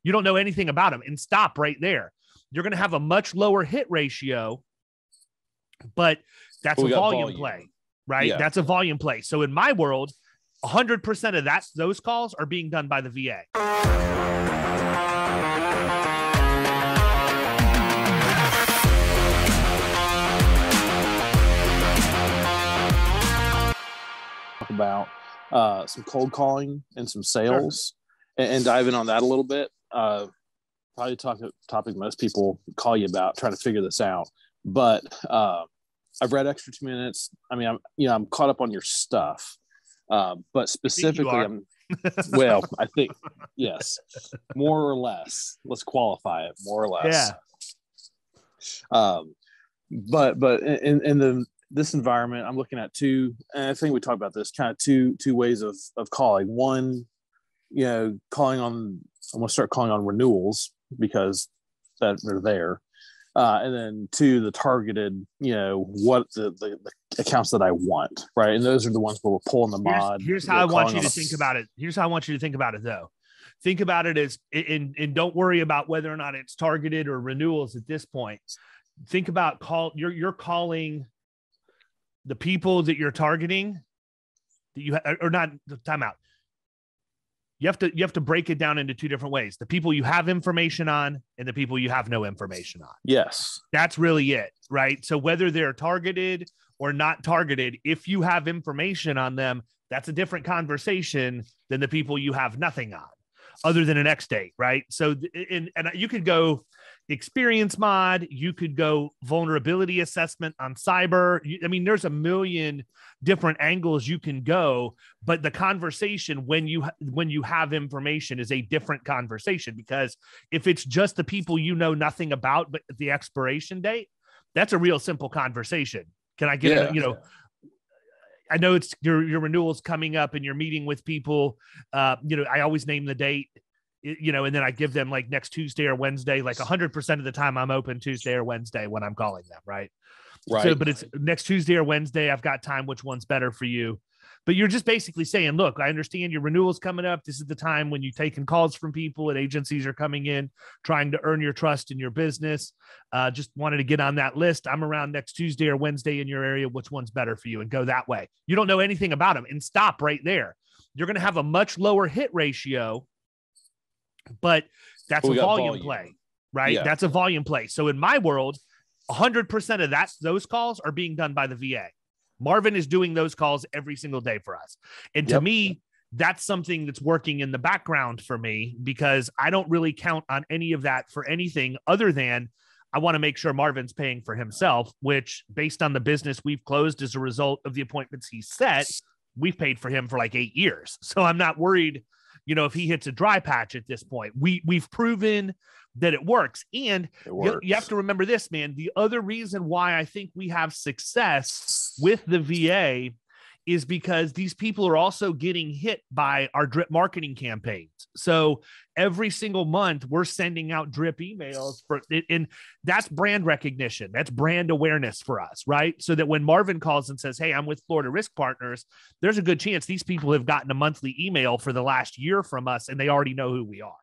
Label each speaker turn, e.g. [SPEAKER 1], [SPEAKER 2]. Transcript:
[SPEAKER 1] You don't know anything about them, and stop right there. You're going to have a much lower hit ratio, but that's a volume play, right? Yeah. That's a volume play. So in my world, 100% of those calls are being done by the VA.
[SPEAKER 2] Talk about some cold calling and some sales, and dive in on that a little bit. Probably topic most people call you about, trying to figure this out. But I've read Extra 2 Minutes. I mean, I'm caught up on your stuff. But specifically, I think, yes, more or less. Let's qualify it, more or less.
[SPEAKER 1] Yeah.
[SPEAKER 2] But in this environment, I'm looking at two, and I think we talked about this, kind of two ways of calling. One, calling on, I'm going to start calling on renewals because that they're there. And then two, the targeted, what the accounts that I want, right? And those are the ones where we're pulling the mod.
[SPEAKER 1] Here's how I want you to think about it. Here's how I want you to think about it, though. Think about it as, and don't worry about whether or not it's targeted or renewals at this point. Think about you're calling the people that you're targeting that you or not. Time out. You have to break it down into two different ways: the people you have information on and the people you have no information on.
[SPEAKER 2] Yes.
[SPEAKER 1] That's really it, right? So whether they're targeted or not targeted, if you have information on them, that's a different conversation than the people you have nothing on, other than an X date, right? So, and you could go experience mod, you could go vulnerability assessment on cyber. I mean, there's a million different angles you can go, but the conversation when you have information is a different conversation, because if it's just the people you know nothing about, but the expiration date, that's a real simple conversation. Can I get it? I know it's your renewals coming up and you're meeting with people. I always name the date. And then I give them like next Tuesday or Wednesday, like 100% of the time I'm open Tuesday or Wednesday when I'm calling them. Right. So, but it's next Tuesday or Wednesday. I've got time. Which one's better for you? But you're just basically saying, look, I understand your renewal's coming up. This is the time when you're taking calls from people and agencies are coming in, trying to earn your trust in your business. Just wanted to get on that list. I'm around next Tuesday or Wednesday in your area. Which one's better for you? And go that way. You don't know anything about them, and stop right there. You're going to have a much lower hit ratio, but that's a volume play, right? Yeah. That's a volume play. So in my world, 100% of those calls are being done by the VA. Marvin is doing those calls every single day for us. And to me, that's something that's working in the background for me, because I don't really count on any of that for anything other than I want to make sure Marvin's paying for himself, which, based on the business we've closed as a result of the appointments he set, we've paid for him for like 8 years. So I'm not worried, if he hits a dry patch at this point. We've proven that it works. And you have to remember this, man. The other reason why I think we have success with the VA is because these people are also getting hit by our drip marketing campaigns. So every single month we're sending out drip emails for it, and that's brand recognition. That's brand awareness for us, right? So that when Marvin calls and says, hey, I'm with Florida Risk Partners, there's a good chance these people have gotten a monthly email for the last year from us and they already know who we are.